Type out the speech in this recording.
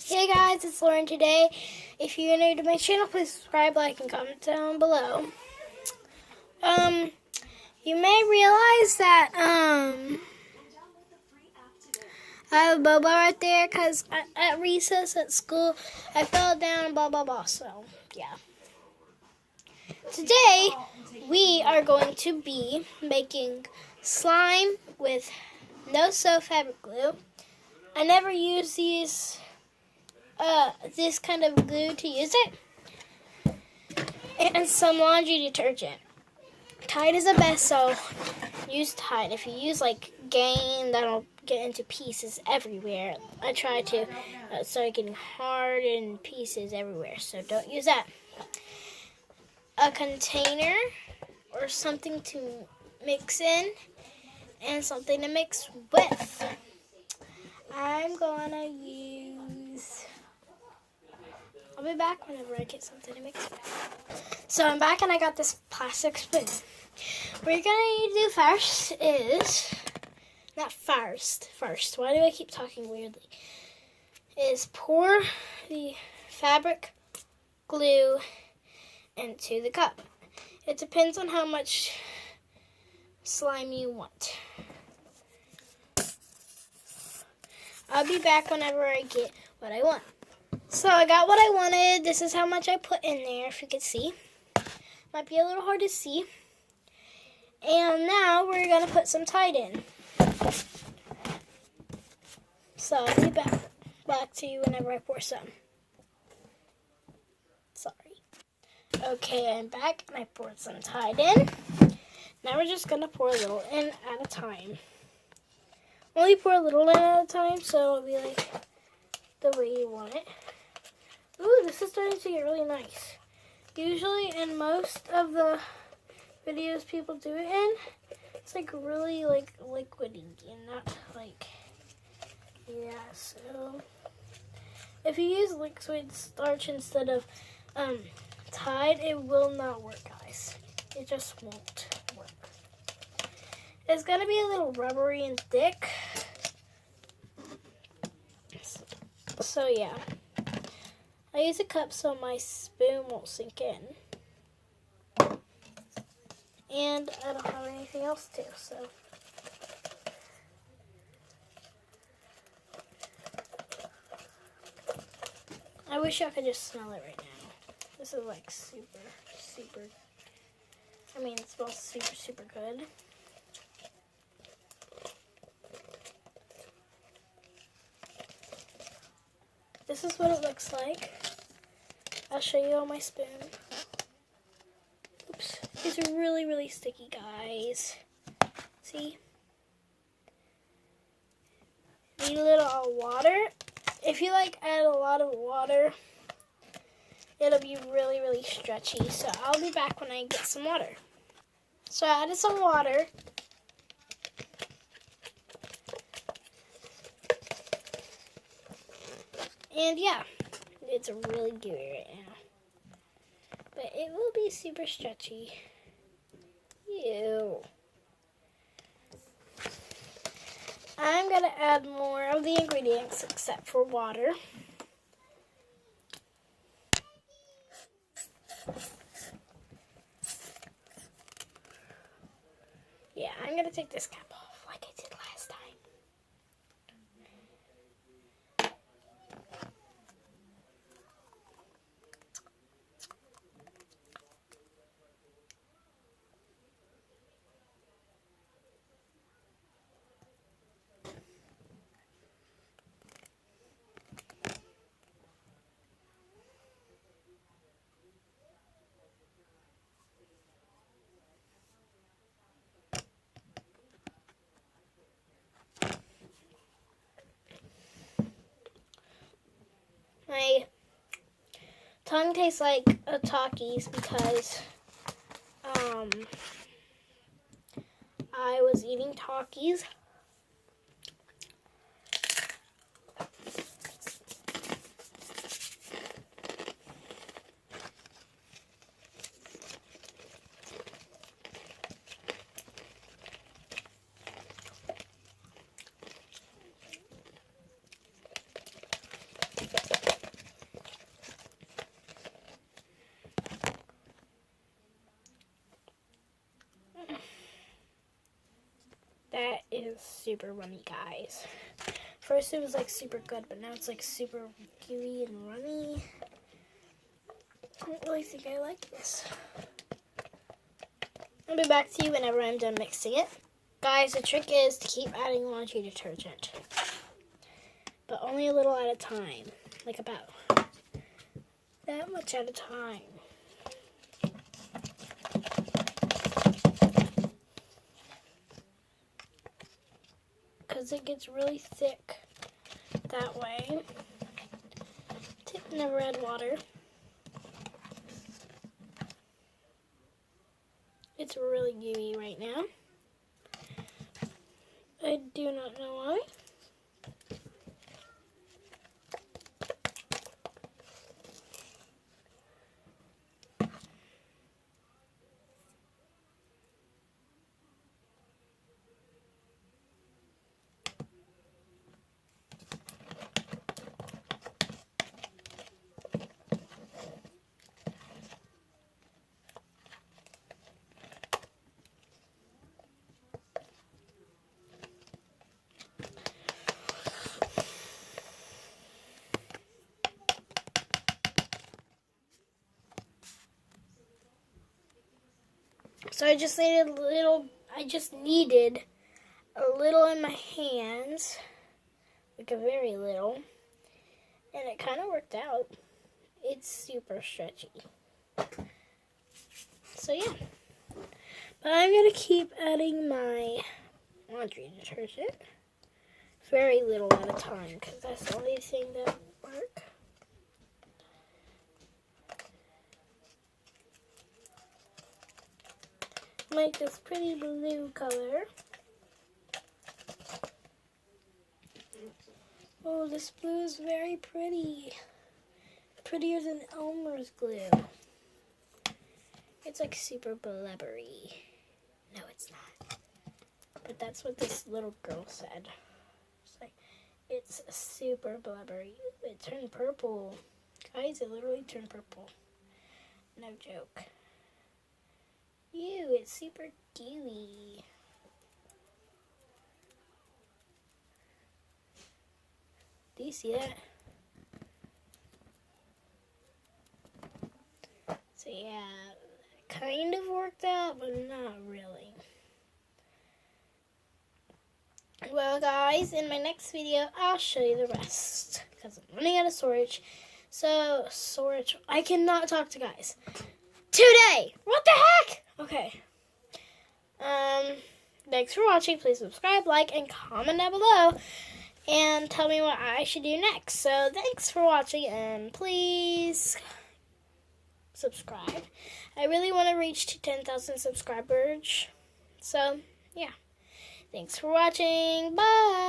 Hey guys, it's Lauren today. If you're new to my channel, please subscribe, like, and comment down below. You may realize that, I have a boba right there because at recess at school, I fell down and blah, blah, blah. So, yeah. Today, we are going to be making slime with no-sew fabric glue. I never use this kind of glue to use it. And some laundry detergent. Tide is the best, so use Tide. If you use like Gain, that'll get into pieces everywhere. I tried to start getting hard and pieces everywhere, so don't use that. A container or something to mix in and something to mix with. I'm gonna use... I'll be back whenever I get something to mix with. So I'm back and I got this plastic spoon. What you're gonna need to do first is, not first, why do I keep talking weirdly? Is pour the fabric glue into the cup. It depends on how much slime you want. I'll be back whenever I get what I want. So I got what I wanted. This is how much I put in there, if you can see. Might be a little hard to see. And now we're going to put some Tide in. So I'll be back to you whenever I pour some. Sorry. Okay, I'm back and I poured some Tide in. Now we're just going to pour a little in at a time. Only pour a little in at a time, so it'll be like the way you want it. Ooh, this is starting to get really nice. Usually in most of the videos people do it in, it's like really like liquidy and not like, yeah, so if you use liquid starch instead of Tide, it will not work, guys. It just won't work. It's gonna be a little rubbery and thick. So yeah. I use a cup so my spoon won't sink in. And I don't have anything else to, so. I wish I could just smell it right now. This is like super, I mean, it smells super good. This is what it looks like. I'll show you on my spoon. Oops. These are really sticky, guys. See? Need a little water. If you add a lot of water, it'll be really stretchy. So I'll be back when I get some water. So I added some water. And yeah, it's really gooey right now. But it will be super stretchy. Ew. I'm going to add more of the ingredients except for water. Yeah, I'm going to take this cap off like I did last time. My tongue tastes like a Takis because I was eating Takis. That is super runny, guys. First it was like super good, but now it's like super gooey and runny. I don't really think I like this. I'll be back to you whenever I'm done mixing it. Guys, the trick is to keep adding laundry detergent, but only a little at a time, like about that much at a time. Because it gets really thick that way. Never add water. It's really gooey right now. I do not know why. So I just needed a little in my hands, like a very little, and it kind of worked out. It's super stretchy. So yeah, but I'm gonna keep adding my laundry detergent, very little at a time, because that's the only thing that will work. Make this pretty blue color. Oh, this blue is very pretty. Prettier than Elmer's glue. It's like super blubbery. No, it's not. But that's what this little girl said. It's like, it's super blubbery. It turned purple. Guys, it literally turned purple. No joke. Ew, it's super gooey. Do you see that? So yeah, kind of worked out, but not really. Well guys, in my next video, I'll show you the rest. Because I'm running out of storage. So, storage, I cannot talk to guys. Today! What the heck? Okay. Thanks for watching. Please subscribe, like, and comment down below. And tell me what I should do next. So, thanks for watching, and please subscribe. I really want to reach to 10,000 subscribers. So, yeah. Thanks for watching. Bye!